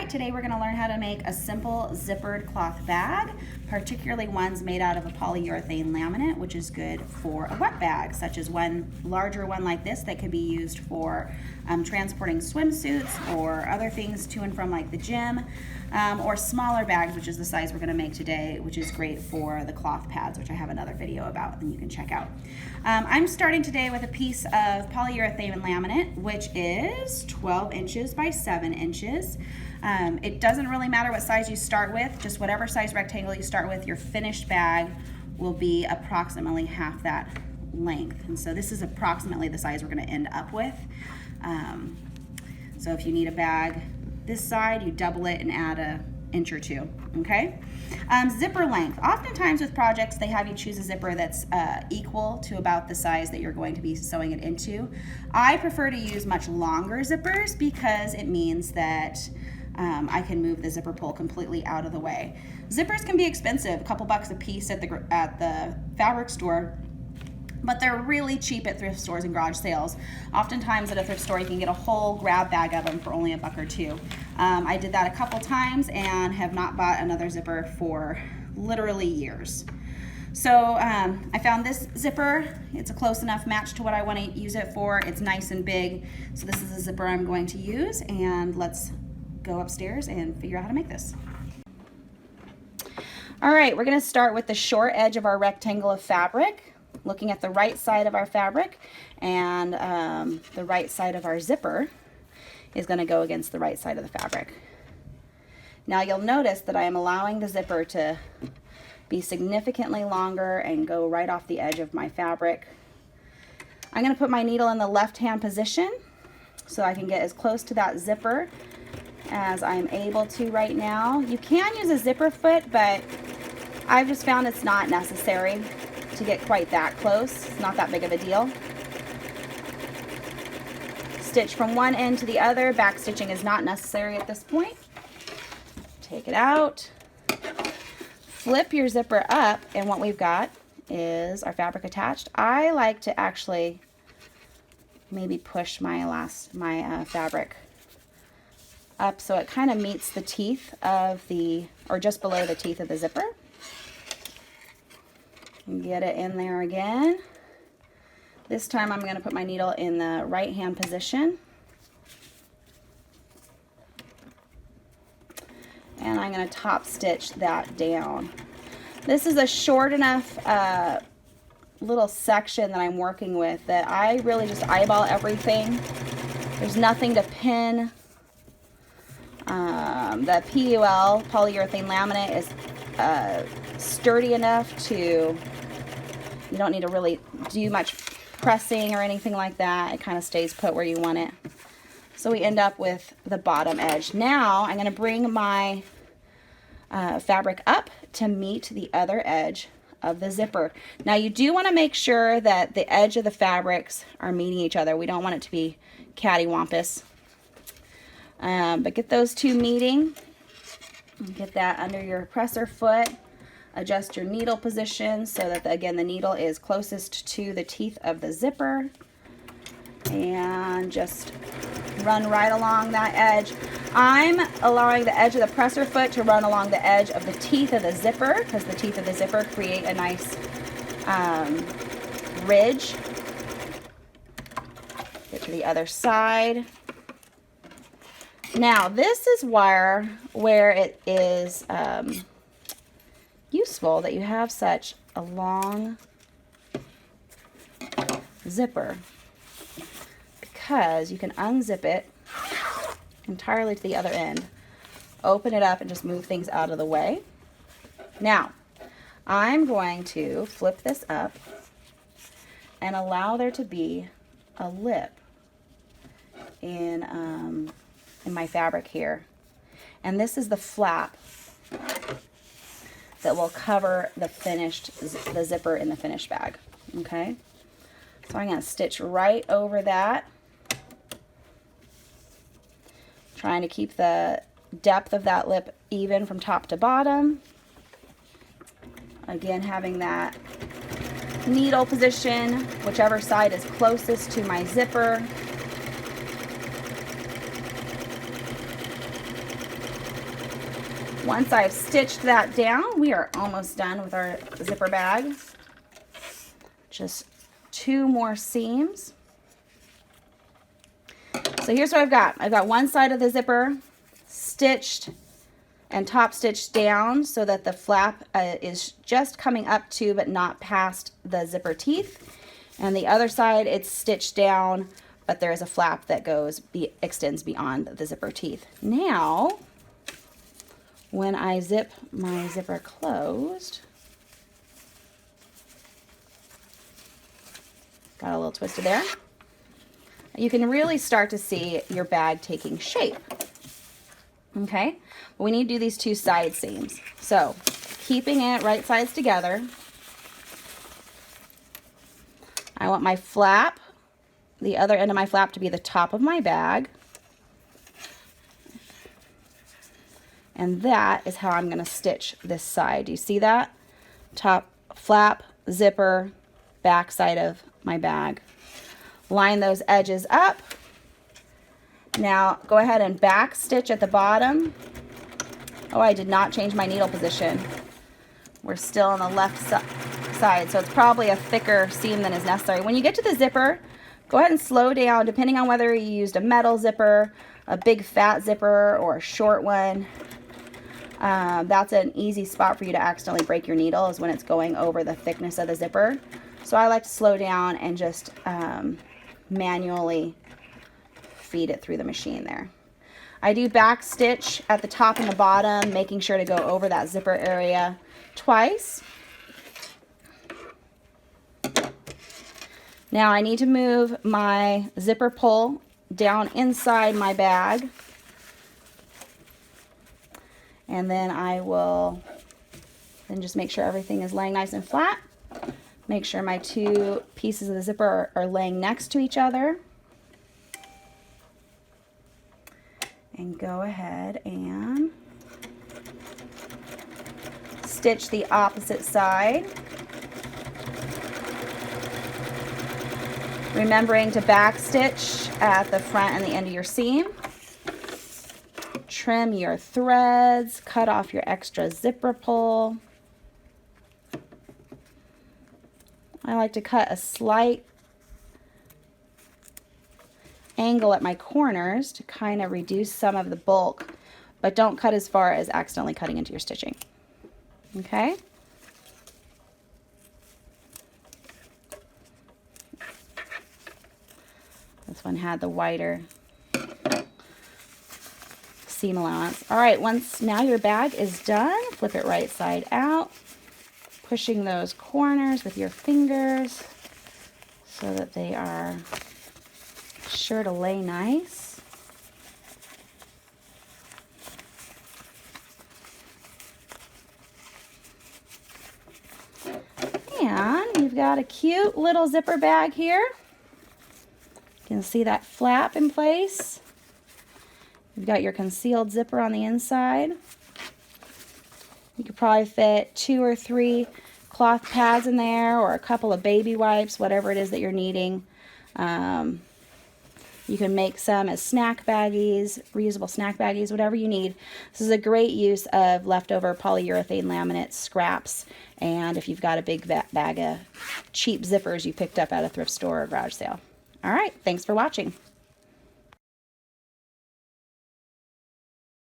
right, today we're going to learn how to make a simple zippered cloth bag, particularly ones made out of a polyurethane laminate, which is good for a wet bag, such as one larger one like this that could be used for transporting swimsuits or other things to and from like the gym, or smaller bags, which is the size we're going to make today, which is great for the cloth pads, which I have another video about and you can check out. I'm starting today with a piece of polyurethane laminate, which is 12 inches by 7 inches. It doesn't really matter what size you start with, just whatever size rectangle you start with, your finished bag will be approximately half that length. And so this is approximately the size we're going to end up with. So if you need a bag this side, you double it and add an inch or two, okay? Zipper length. Oftentimes with projects, they have you choose a zipper that's equal to about the size that you're going to be sewing it into. I prefer to use much longer zippers because it means that I can move the zipper pull completely out of the way. Zippers can be expensive, a couple bucks a piece at the fabric store, but they're really cheap at thrift stores and garage sales. Oftentimes at a thrift store you can get a whole grab bag of them for only $1 or $2. I did that a couple times and have not bought another zipper for literally years. So I found this zipper. It's a close enough match to what I want to use it for. It's nice and big, so this is the zipper I'm going to use, and let's go upstairs and figure out how to make this. All right, we're going to start with the short edge of our rectangle of fabric, looking at the right side of our fabric, and the right side of our zipper is going to go against the right side of the fabric. Now you'll notice that I am allowing the zipper to be significantly longer and go right off the edge of my fabric. I'm going to put my needle in the left-hand position so I can get as close to that zipper as I'm able to right now. You can use a zipper foot, but I've just found it's not necessary to get quite that close. It's not that big of a deal. Stitch from one end to the other. Back stitching is not necessary at this point. Take it out. Flip your zipper up, and what we've got is our fabric attached. I like to actually maybe push my fabric up so it kind of meets the teeth of or just below the teeth of the zipper. And get it in there again. This time I'm going to put my needle in the right hand position. And I'm going to top stitch that down. This is a short enough little section that I'm working with that I really just eyeball everything. There's nothing to pin. The PUL, polyurethane laminate, is sturdy enough to, you don't need to really do much pressing or anything like that. It kind of stays put where you want it. So we end up with the bottom edge. Now I'm going to bring my fabric up to meet the other edge of the zipper. Now you do want to make sure that the edge of the fabrics are meeting each other. We don't want it to be cattywampus. But get those two meeting. Get that under your presser foot. Adjust your needle position so that, again, the needle is closest to the teeth of the zipper. And just run right along that edge. I'm allowing the edge of the presser foot to run along the edge of the teeth of the zipper because the teeth of the zipper create a nice ridge. Get to the other side. Now this is where it is useful that you have such a long zipper, because you can unzip it entirely to the other end, open it up, and just move things out of the way. Now I'm going to flip this up and allow there to be a lip in my fabric here, and this is the flap that will cover the zipper in the finished bag. Okay, so I'm going to stitch right over that, trying to keep the depth of that lip even from top to bottom. Again, having that needle position, whichever side is closest to my zipper. Once I've stitched that down, we are almost done with our zipper bag. Just 2 more seams. So here's what I've got. I've got one side of the zipper stitched and top stitched down so that the flap is just coming up to but not past the zipper teeth. And the other side, it's stitched down, but there is a flap that extends beyond the zipper teeth. Now, when I zip my zipper closed, got a little twisted there, you can really start to see your bag taking shape. Okay, but we need to do these 2 side seams. So, keeping it right sides together, I want my flap, the other end of my flap, to be the top of my bag. And that is how I'm going to stitch this side. Do you see that? Top flap, zipper, back side of my bag. Line those edges up. Now go ahead and back stitch at the bottom. Oh, I did not change my needle position. We're still on the left side, so it's probably a thicker seam than is necessary. When you get to the zipper, go ahead and slow down, depending on whether you used a metal zipper, a big fat zipper, or a short one. That's an easy spot for you to accidentally break your needle, is when it's going over the thickness of the zipper. So I like to slow down and just manually feed it through the machine there. I do back stitch at the top and the bottom, making sure to go over that zipper area twice. Now I need to move my zipper pull down inside my bag, and then I will just make sure everything is laying nice and flat. Make sure my 2 pieces of the zipper are laying next to each other. And go ahead and stitch the opposite side. Remembering to back stitch at the front and the end of your seam. Trim your threads, cut off your extra zipper pull. I like to cut a slight angle at my corners to kind of reduce some of the bulk, but don't cut as far as accidentally cutting into your stitching. Okay? This one had the wider seam allowance. All right, now your bag is done, flip it right side out, pushing those corners with your fingers so that they are sure to lay nice. And you've got a cute little zipper bag here. You can see that flap in place. You've got your concealed zipper on the inside. You could probably fit 2 or 3 cloth pads in there, or a couple of baby wipes, whatever it is that you're needing. You can make some as snack baggies, reusable snack baggies, whatever you need. This is a great use of leftover polyurethane laminate scraps, and if you've got a big bag of cheap zippers you picked up at a thrift store or garage sale. All right, thanks for watching.